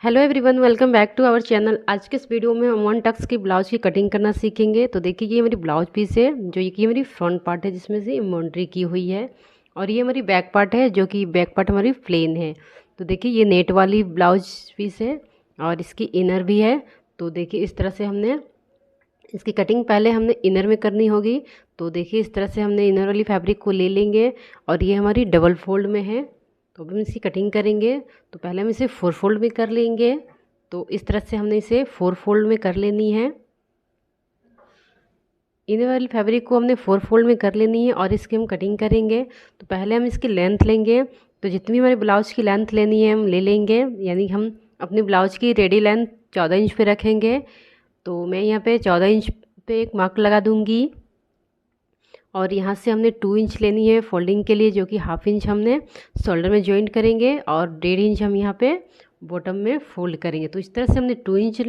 Hello everyone, welcome back to our channel. आज के इस वीडियो में हम वन टक्स की ब्लाउज की कटिंग करना सीखेंगे। तो देखिए, ये मेरी ब्लाउज पीस है जो ये मेरी फ्रंट पार्ट है जिसमें से एम्ब्रॉयडरी की हुई है, और ये हमारी बैक पार्ट है जो कि बैक पार्ट हमारी प्लेन है। तो देखिए, ये नेट वाली ब्लाउज पीस है और इसकी इनर भी है। तो देखिए, इस तरह से हमने इसकी कटिंग पहले हमने इनर में करनी होगी। तो देखिए, इस तरह से हमने इनर वाली फैब्रिक को ले लेंगे और ये हमारी डबल फोल्ड में है। तो अभी हम इसकी कटिंग करेंगे। तो पहले हम इसे 4 फोल्ड में कर लेंगे। तो इस तरह से हमने इसे 4 फोल्ड में कर लेनी है। इनर वाली फैब्रिक को हमने 4 फोल्ड में कर लेनी है और इसकी हम कटिंग करेंगे। तो पहले हम इसकी लेंथ लेंगे। तो जितनी भी हमारी ब्लाउज की लेंथ लेनी है हम ले लेंगे, यानी हम अपनी ब्लाउज की रेडी लेंथ 14 इंच पे रखेंगे। तो मैं यहाँ पे 14 इंच पे एक मार्क लगा दूंगी और यहाँ से हमने 2 इंच लेनी है फोल्डिंग के लिए, जो कि हाफ इंच हमने शोल्डर में जॉइंट करेंगे और 1.5 इंच हम यहाँ पे बॉटम में फोल्ड करेंगे। तो इस तरह से हमने 2 इंच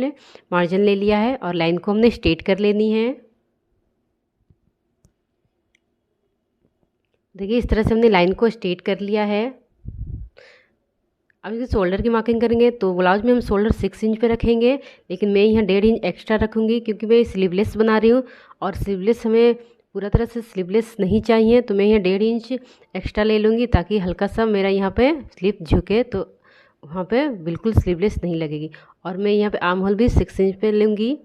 मार्जिन ले लिया है और लाइन को हमने स्ट्रेट कर लेनी है। देखिए, इस तरह से हमने लाइन को स्ट्रेट कर लिया है। अब इसे शोल्डर की मार्किंग करेंगे। तो ब्लाउज में हम शोल्डर 6 इंच पे रखेंगे, लेकिन मैं यहाँ 1.5 इंच एक्स्ट्रा रखूँगी क्योंकि मैं स्लीवलेस बना रही हूँ और स्लीवलेस हमें पूरा तरह से स्लीवलेस नहीं चाहिए। तो मैं यहाँ 1.5 इंच एक्स्ट्रा ले लूँगी ताकि हल्का सा मेरा यहाँ पे स्लीव झुके, तो वहाँ पे बिल्कुल स्लीवलेस नहीं लगेगी। और मैं यहाँ पे आर्म होल भी 6 इंच पे लूँगी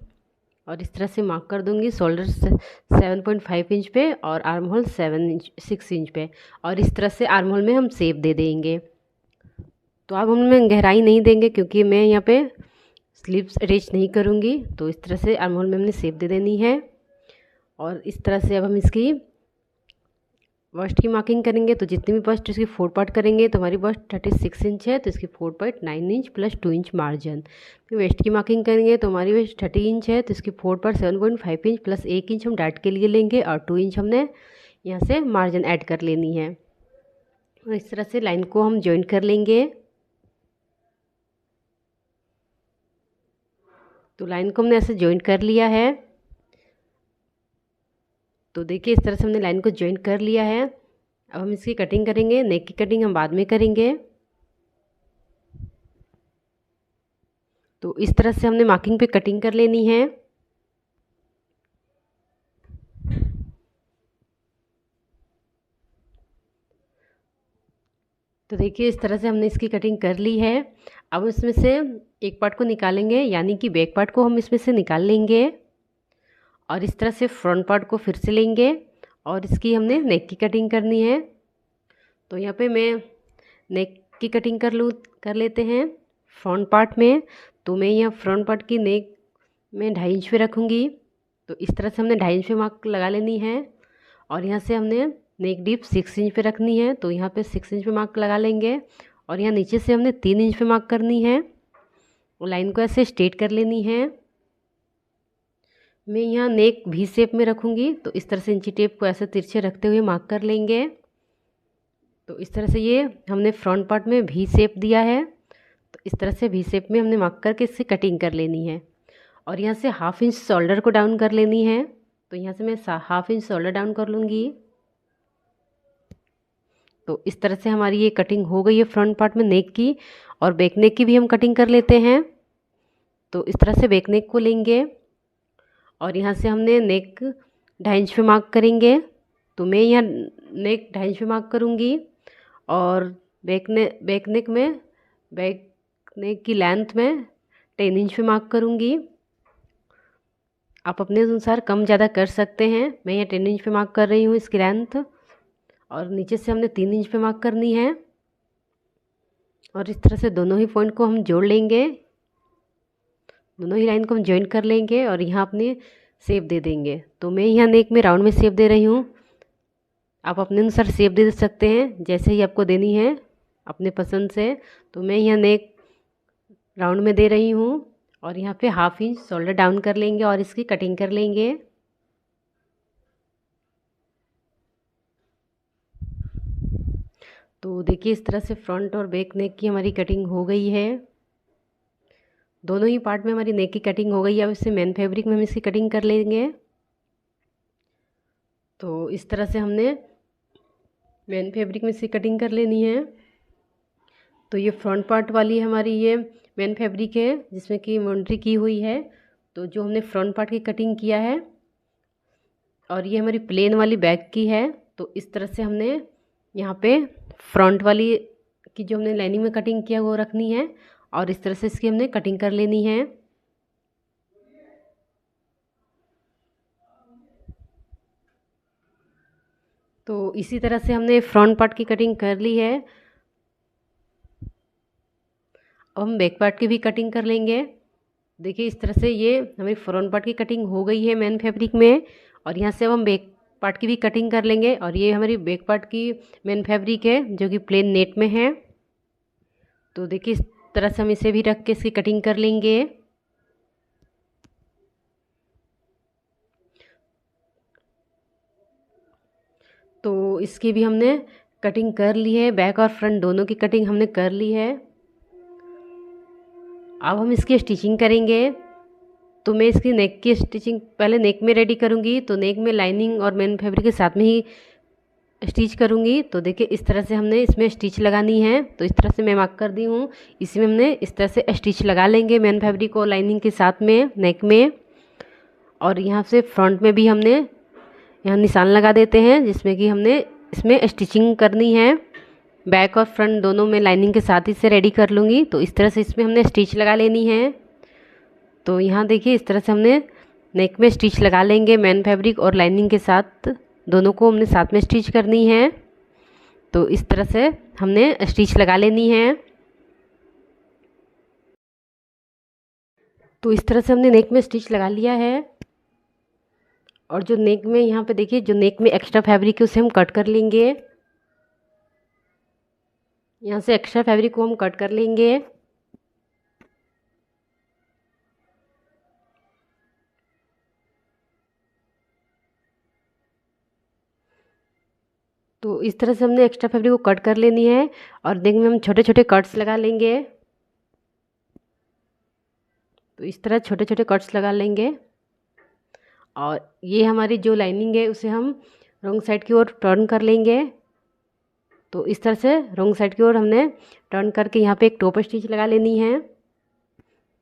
और इस तरह से मार्क कर दूँगी। शोल्डर 7.5 इंच पे और आर्म होल 6 इंच पे, और इस तरह से आर्म होल में हम शेप दे देंगे। तो अब हम गहराई नहीं देंगे क्योंकि मैं यहाँ पे स्लीव्स अटैच नहीं करूँगी। तो इस तरह से आर्म होल में हमने शेप दे देनी है और इस तरह से अब हम इसकी बस्ट की मार्किंग करेंगे। तो जितनी भी बस्ट इसकी 4 पार्ट करेंगे तो हमारी बस्ट 36 इंच है, तो इसकी 4.9 इंच प्लस 2 इंच मार्जिन। फिर वेस्ट की मार्किंग करेंगे तो हमारी वेस्ट 30 इंच है, तो इसकी 4 पार्ट 7.5 इंच प्लस 1 इंच हम डाट के लिए लेंगे और 2 इंच हमने यहाँ से मार्जिन ऐड कर लेनी है। और इस तरह से लाइन को हम जॉइंट कर लेंगे। तो लाइन को हमने ऐसे जॉइंट कर लिया है। तो देखिए, इस तरह से हमने लाइन को जॉइंट कर लिया है। अब हम इसकी कटिंग करेंगे। नेक की कटिंग हम बाद में करेंगे। तो इस तरह से हमने मार्किंग पे कटिंग कर लेनी है। तो देखिए, इस तरह से हमने इसकी कटिंग कर ली है। अब इसमें से एक पार्ट को निकालेंगे, यानी कि बैक पार्ट को हम इसमें से निकाल लेंगे और इस तरह से फ्रंट पार्ट को फिर से लेंगे और इसकी हमने नेक की कटिंग करनी है। तो यहाँ पे मैं नेक की कटिंग कर लेते हैं फ्रंट पार्ट में। तो मैं यहाँ फ्रंट पार्ट की नेक में 2.5 इंच पे रखूँगी। तो इस तरह से हमने 2.5 इंच पे मार्क लगा लेनी है और यहाँ से हमने नेक डीप 6 इंच पे रखनी है। तो यहाँ पे 6 इंच पे मार्क लगा लेंगे और यहाँ नीचे से हमने 3 इंच पे मार्क करनी है और लाइन को ऐसे स्ट्रेट कर लेनी है। मैं यहाँ नेक भी शेप में रखूँगी, तो इस तरह से इंची टेप को ऐसे तिरछे रखते हुए मार्क कर लेंगे। तो इस तरह से ये हमने फ्रंट पार्ट में भी शेप दिया है। तो इस तरह से भी शेप में हमने मार्क करके इससे कटिंग कर लेनी है और यहाँ से हाफ इंच शोल्डर को डाउन कर लेनी है। तो यहाँ से मैं हाफ इंच शोल्डर डाउन कर लूँगी। तो इस तरह से हमारी ये कटिंग हो गई है फ्रंट पार्ट में नेक की, और बैक नेक की भी हम कटिंग कर लेते हैं। तो इस तरह से बैक नेक को लेंगे और यहाँ से हमने नेक 2.5 इंच पे मार्क करेंगे। तो मैं यहाँ नेक 2.5 इंच पे मार्क करूँगी और बैक नेक में बैक नेक की लेंथ में 10 इंच पे मार्क करूँगी। आप अपने अनुसार कम ज़्यादा कर सकते हैं। मैं यहाँ 10 इंच पे मार्क कर रही हूँ इसकी लेंथ, और नीचे से हमने 3 इंच पे मार्क करनी है और इस तरह से दोनों ही पॉइंट को हम जोड़ लेंगे। दोनों ही लाइन को हम ज्वाइन कर लेंगे और यहाँ अपने शेप दे देंगे। तो मैं यहाँ नेक में राउंड में शेप दे रही हूँ। आप अपने अनुसार शेप दे सकते हैं जैसे ही आपको देनी है अपने पसंद से। तो मैं यहाँ नेक राउंड में दे रही हूँ और यहाँ पे हाफ इंच शोल्डर डाउन कर लेंगे और इसकी कटिंग कर लेंगे। तो देखिए, इस तरह से फ्रंट और बैक नेक की हमारी कटिंग हो गई है। दोनों ही पार्ट में हमारी नेक की कटिंग हो गई है। अब इससे मेन फैब्रिक में हम इसकी कटिंग कर लेंगे। तो इस तरह से हमने मेन फैब्रिक में इसकी कटिंग कर लेनी है। तो ये फ्रंट पार्ट वाली हमारी ये मेन फैब्रिक है जिसमें कि एम्ब्रॉयडरी की हुई है। तो जो हमने फ्रंट पार्ट की कटिंग किया है और ये हमारी प्लेन वाली बैक की है। तो इस तरह से हमने यहाँ पे फ्रंट वाली की जो हमने लाइनिंग में कटिंग किया वो रखनी है और इस तरह से इसकी हमने कटिंग कर लेनी है। तो इसी तरह से हमने फ्रंट पार्ट की कटिंग कर ली है। अब हम बैक पार्ट की भी कटिंग कर लेंगे। देखिए इस तरह से ये हमारी फ्रंट पार्ट की कटिंग हो गई है मेन फैब्रिक में और यहाँ से अब हम बैक पार्ट की भी कटिंग कर लेंगे। और ये हमारी बैक पार्ट की मेन फैब्रिक है जो कि प्लेन नेट में है। तो देखिए इस तरह से हम इसे भी रख के इसकी कटिंग कर लेंगे। तो इसकी भी हमने कटिंग कर ली है, बैक और फ्रंट दोनों की कटिंग हमने कर ली है। अब हम इसकी स्टिचिंग करेंगे। तो मैं इसकी नेक की स्टिचिंग पहले नेक में रेडी करूँगी। तो नेक में लाइनिंग और मेन फैब्रिक के साथ में ही स्टिच करूँगी। तो देखिए इस तरह से हमने इसमें स्टिच लगानी है। तो इस तरह से मैं मार्क कर दी हूँ। इसमें हमने इस तरह से स्टिच लगा लेंगे मेन फैब्रिक और लाइनिंग के साथ में नेक में। और यहाँ से फ्रंट में भी हमने यहाँ निशान लगा देते हैं जिसमें कि हमने इसमें स्टिचिंग करनी है। बैक और फ्रंट दोनों में लाइनिंग के साथ ही से रेडी कर लूँगी। तो इस तरह से इसमें हमने स्टिच लगा लेनी है। तो यहाँ देखिए इस तरह से हमने नेक में स्टिच लगा लेंगे मेन फैब्रिक और लाइनिंग के साथ, दोनों को हमने साथ में स्टिच करनी है। तो इस तरह से हमने स्टिच लगा लेनी है। तो इस तरह से हमने नेक में स्टिच लगा लिया है। और जो नेक में यहाँ पे देखिए जो नेक में एक्स्ट्रा फैब्रिक है उसे हम कट कर लेंगे। यहाँ से एक्स्ट्रा फैब्रिक को हम कट कर लेंगे। तो इस तरह से हमने एक्स्ट्रा फैब्रिक को कट कर लेनी है और नेक में हम छोटे छोटे कट्स लगा लेंगे। तो इस तरह छोटे छोटे कट्स लगा लेंगे। और ये हमारी जो लाइनिंग है उसे हम रॉन्ग साइड की ओर टर्न कर लेंगे। तो इस तरह से रॉन्ग साइड की ओर हमने टर्न करके यहाँ पे एक टॉप स्टिच लगा लेनी है।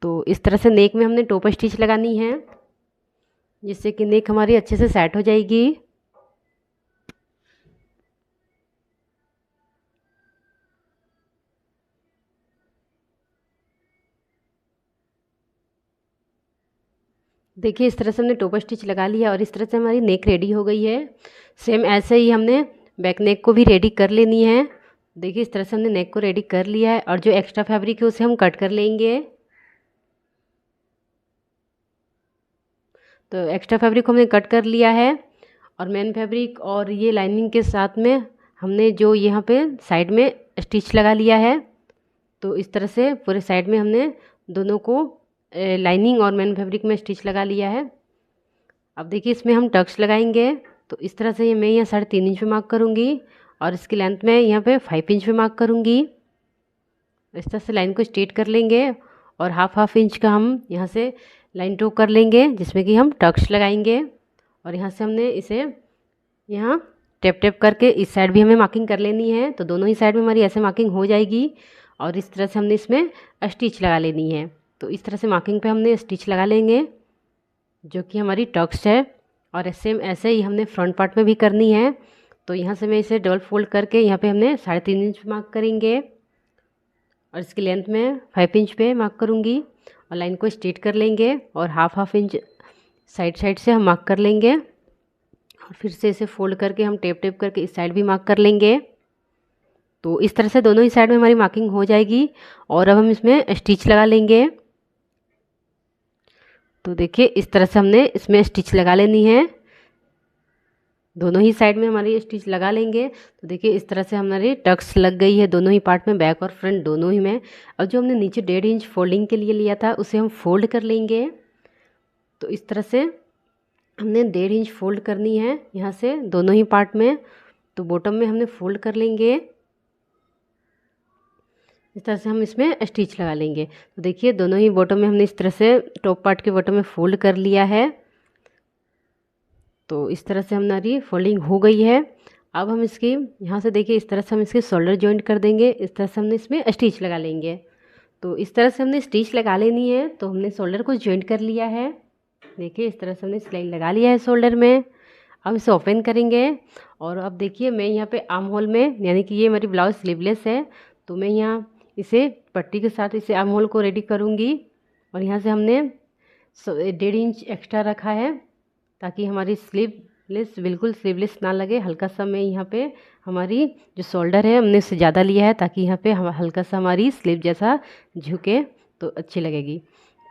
तो इस तरह से नेक में हमने टॉप स्टिच लगानी है जिससे कि नेक हमारी अच्छे से सेट हो जाएगी। देखिए इस तरह से हमने टॉप स्टिच लगा लिया और इस तरह से हमारी नेक रेडी हो गई है। सेम ऐसे ही हमने बैक नेक को भी रेडी कर लेनी है। देखिए इस तरह से हमने नेक को रेडी कर लिया है और जो एक्स्ट्रा फैब्रिक है उसे हम कट कर लेंगे। तो एक्स्ट्रा फैब्रिक को हमने कट कर लिया है और मेन फैब्रिक और ये लाइनिंग के साथ में हमने जो यहाँ पे साइड में स्टिच लगा लिया है। तो इस तरह से पूरे साइड में हमने दोनों को लाइनिंग और मेन फैब्रिक में स्टिच लगा लिया है। अब देखिए इसमें हम टक्स लगाएंगे। तो इस तरह से मैं यहाँ 3.5 इंच पे मार्क करूँगी और इसकी लेंथ में यहाँ पे 5 इंच पे मार्क करूँगी। इस तरह से लाइन को स्ट्रेट कर लेंगे और हाफ इंच का हम यहाँ से लाइन ड्रॉ कर लेंगे जिसमें कि हम टक्स लगाएंगे। और यहाँ से हमने इसे यहाँ टेप टेप करके इस साइड भी हमें मार्किंग कर लेनी है। तो दोनों ही साइड में हमारी ऐसे मार्किंग हो जाएगी और इस तरह से हमने इसमें स्टिच लगा लेनी है। तो इस तरह से मार्किंग पे हमने स्टिच लगा लेंगे जो कि हमारी टक्स है। और सेम ऐसे ही हमने फ्रंट पार्ट में भी करनी है। तो यहाँ से मैं इसे डबल फोल्ड करके यहाँ पे हमने 3.5 इंच मार्क करेंगे और इसकी लेंथ में 5 इंच पे मार्क करूँगी और लाइन को स्ट्रेट कर लेंगे और हाफ इंच साइड से हम मार्क कर लेंगे और फिर से इसे फोल्ड करके हम टेप टेप करके इस साइड भी मार्क कर लेंगे। तो इस तरह से दोनों ही साइड में हमारी मार्किंग हो जाएगी और अब हम इसमें स्टिच लगा लेंगे। तो देखिए इस तरह से हमने इसमें स्टिच लगा लेनी है। दोनों ही साइड में हमारी स्टिच लगा लेंगे। तो देखिए इस तरह से हमारी टक्स लग गई है दोनों ही पार्ट में, बैक और फ्रंट दोनों ही में। अब जो हमने नीचे 1.5 इंच फोल्डिंग के लिए लिया था उसे हम फोल्ड कर लेंगे। तो इस तरह से हमने 1.5 इंच फोल्ड करनी है यहाँ से दोनों ही पार्ट में। तो बॉटम में हमने फोल्ड कर लेंगे। इस तरह से हम इसमें स्टिच लगा लेंगे। तो देखिए दोनों ही बॉटम में हमने इस तरह से टॉप पार्ट के बॉटम में फोल्ड कर लिया है। तो इस तरह से हमारी फोल्डिंग हो गई है। अब हम इसकी यहाँ से देखिए इस तरह से हम इसके शोल्डर जॉइंट कर देंगे। इस तरह से हमने इसमें स्टिच लगा लेंगे। तो इस तरह से हमने स्टिच लगा लेनी है। तो हमने शोल्डर को जॉइंट कर लिया है। देखिए इस तरह से हमने सिलाई लगा लिया है शोल्डर में। अब इसे ओपन करेंगे और अब देखिए मैं यहाँ पे आर्म होल में, यानी कि ये हमारी ब्लाउज स्लीवलेस है, तो मैं यहाँ इसे पट्टी के साथ इसे आर्म होल को रेडी करूँगी। और यहाँ से हमने 1.5 इंच एक्स्ट्रा रखा है ताकि हमारी स्लीवलेस बिल्कुल स्लीवलेस ना लगे। हल्का सा मैं यहाँ पे हमारी जो शोल्डर है हमने उससे ज़्यादा लिया है ताकि यहाँ पे हम हल्का सा हमारी स्लीव जैसा झुके तो अच्छी लगेगी।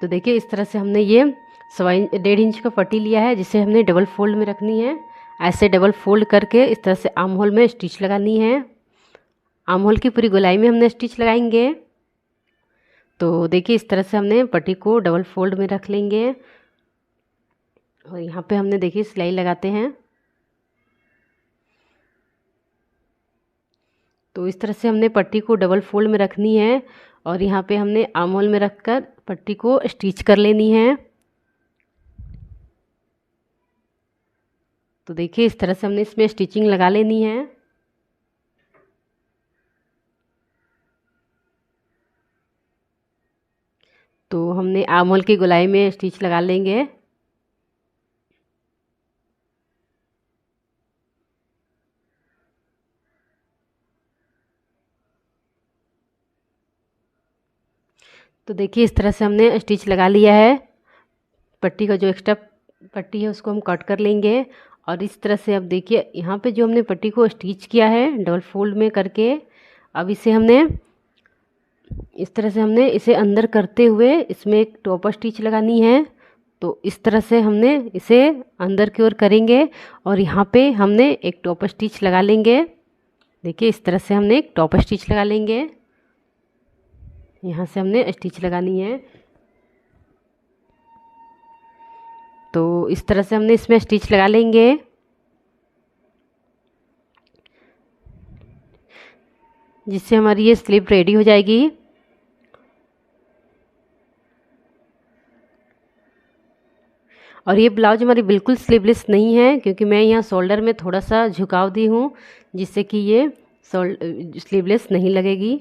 तो देखिए इस तरह से हमने ये 1.5 इंच का पट्टी लिया है जिसे हमने डबल फोल्ड में रखनी है। ऐसे डबल फोल्ड करके इस तरह से आर्म होल में स्टिच लगानी है। आर्म होल की पूरी गोलाई में हमने स्टिच लगाएंगे। तो देखिए इस तरह से हमने पट्टी को डबल फोल्ड में रख लेंगे और यहाँ पे हमने देखिए सिलाई लगाते हैं। तो इस तरह से हमने पट्टी को डबल फोल्ड में रखनी है और यहाँ पे हमने आर्म होल में रखकर पट्टी को स्टिच कर लेनी है। तो देखिए इस तरह से हमने इसमें स्टिचिंग लगा लेनी है। तो हमने आर्म होल की गोलाई में स्टिच लगा लेंगे। तो देखिए इस तरह से हमने स्टिच लगा लिया है। पट्टी का जो एक्स्ट्रा पट्टी है उसको हम कट कर लेंगे और इस तरह से अब देखिए यहाँ पे जो हमने पट्टी को स्टिच किया है डबल फोल्ड में करके, अब इसे हमने इस तरह से हमने इसे अंदर करते हुए इसमें एक टॉप स्टिच लगानी है। तो इस तरह से हमने इसे अंदर की ओर करेंगे और यहाँ पे हमने एक टॉप स्टिच लगा लेंगे। देखिए इस तरह से हमने एक टॉप स्टिच लगा लेंगे। यहाँ से हमने स्टिच लगानी है। तो इस तरह से हमने इसमें स्टिच लगा लेंगे। जिससे हमारी ये स्लीव रेडी हो जाएगी। और ये ब्लाउज हमारी बिल्कुल स्लीवलेस नहीं है क्योंकि मैं यहाँ शोल्डर में थोड़ा सा झुकाव दी हूँ जिससे कि ये स्लीवलेस नहीं लगेगी।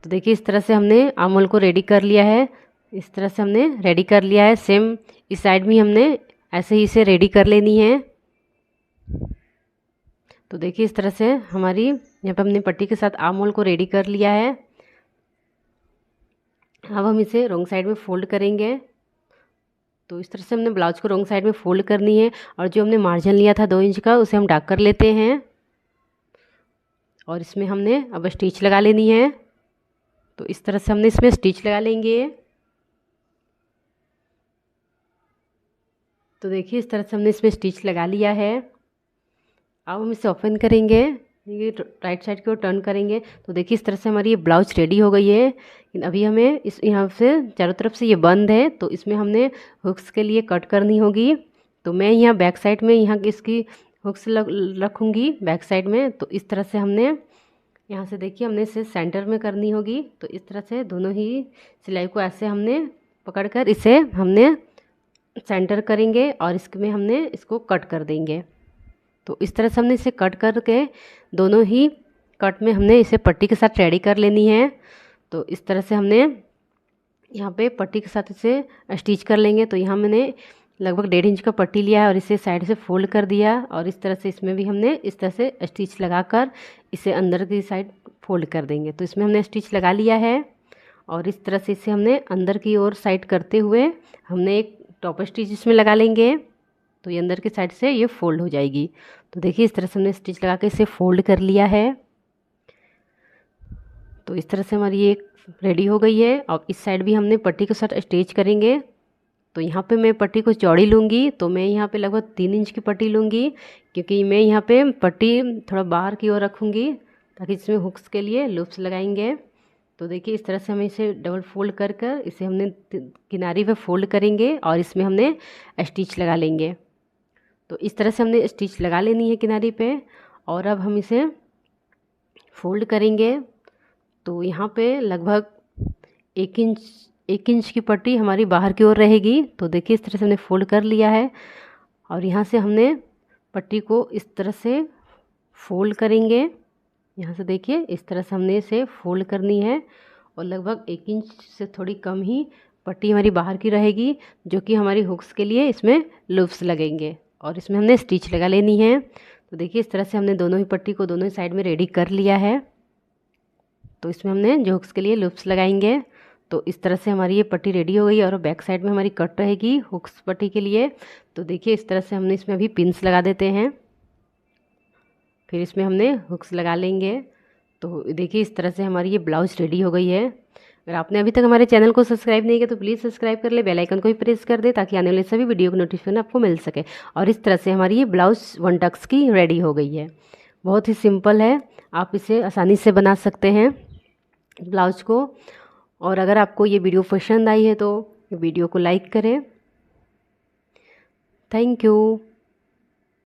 तो देखिए इस तरह से हमने आर्म होल को रेडी कर लिया है। इस तरह से हमने रेडी कर लिया है। सेम इस साइड भी हमने ऐसे ही इसे रेडी कर लेनी है। तो देखिए इस तरह से हमारी यहाँ पे हमने पट्टी के साथ आर्म होल को रेडी कर लिया है। अब हम इसे रॉन्ग साइड में फोल्ड करेंगे। तो इस तरह से हमने ब्लाउज को रॉन्ग साइड में फोल्ड करनी है और जो हमने मार्जिन लिया था 2 इंच का उसे हम डाक कर लेते हैं और इसमें हमने अब स्टिच लगा लेनी है। तो इस तरह से हमने इसमें स्टिच लगा लेंगे। तो देखिए इस तरह से हमने इसमें स्टिच लगा लिया है। अब हम इसे ओपन करेंगे, ये राइट साइड की ओर टर्न करेंगे। तो देखिए इस तरह से हमारी ये ब्लाउज रेडी हो गई है। लेकिन अभी हमें इस यहाँ से चारों तरफ से ये बंद है तो इसमें हमने हुक्स के लिए कट करनी होगी। तो मैं यहाँ बैक साइड में यहाँ इसकी हुक्स रखूँगी बैक साइड में। तो इस तरह से हमने यहाँ से देखिए हमने इसे सेंटर में करनी होगी। तो इस तरह से दोनों ही सिलाई को ऐसे हमने पकड़कर इसे हमने सेंटर करेंगे और इसमें हमने इसको कट कर देंगे। तो इस तरह से हमने इसे कट करके दोनों ही कट में हमने इसे पट्टी के साथ रेडी कर लेनी है। तो इस तरह से हमने यहाँ पे पट्टी के साथ इसे स्टिच कर लेंगे। तो यहाँ मैंने लगभग 1.5 इंच का पट्टी लिया है और इसे साइड से फोल्ड कर दिया और इस तरह से इसमें भी हमने इस तरह से स्टिच लगाकर इसे अंदर की साइड फोल्ड कर देंगे। तो इसमें हमने स्टिच लगा लिया है और इस तरह से इसे हमने अंदर की ओर साइड करते हुए हमने एक टॉप स्टिच इसमें लगा लेंगे। तो ये अंदर की साइड से ये फोल्ड हो जाएगी। तो देखिए इस तरह से हमने स्टिच लगा के इसे फोल्ड कर लिया है। तो इस तरह से हमारी ये रेडी हो गई है। और इस साइड भी हमने पट्टी के साथ स्टिच करेंगे। तो यहाँ पे मैं पट्टी को चौड़ी लूँगी। तो मैं यहाँ पे लगभग 3 इंच की पट्टी लूँगी क्योंकि मैं यहाँ पे पट्टी थोड़ा बाहर की ओर रखूँगी ताकि इसमें हुक्स के लिए लूप्स लगाएंगे। तो देखिए इस तरह से हमें इसे डबल फोल्ड कर कर इसे हमने किनारी पे फोल्ड करेंगे और इसमें हमने स्टिच लगा लेंगे। तो इस तरह से हमने स्टिच लगा लेनी है किनारी पे और अब हम इसे फोल्ड करेंगे। तो यहाँ पे लगभग 1 इंच की पट्टी हमारी बाहर की ओर रहेगी। तो देखिए इस तरह से हमने फोल्ड कर लिया है और यहाँ से हमने पट्टी को इस तरह से फोल्ड करेंगे। यहाँ से देखिए इस तरह से हमने इसे फोल्ड करनी है और लगभग 1 इंच से थोड़ी कम ही पट्टी हमारी बाहर की रहेगी, जो कि हमारी हुक्स के लिए इसमें लूप्स लगेंगे और इसमें हमने स्टिच लगा लेनी है। तो देखिए इस तरह से हमने दोनों ही पट्टी को दोनों ही साइड में रेडी कर लिया है। तो इसमें हमने जो हुक्स के लिए लूप्स लगाएंगे। तो इस तरह से हमारी ये पट्टी रेडी हो गई और बैक साइड में हमारी कट रहेगी हुक्स पट्टी के लिए। तो देखिए इस तरह से हमने इसमें अभी पिन्स लगा देते हैं, फिर इसमें हमने हुक्स लगा लेंगे। तो देखिए इस तरह से हमारी ये ब्लाउज रेडी हो गई है। अगर आपने अभी तक हमारे चैनल को सब्सक्राइब नहीं किया तो प्लीज़ सब्सक्राइब कर ले, बेल आइकन को भी प्रेस कर दे ताकि आने वाले सभी वीडियो की नोटिफिकेशन आपको मिल सके। और इस तरह से हमारी ये ब्लाउज 1 टक्स की रेडी हो गई है। बहुत ही सिंपल है, आप इसे आसानी से बना सकते हैं ब्लाउज को। और अगर आपको ये वीडियो पसंद आई है तो वीडियो को लाइक करें। Thank you.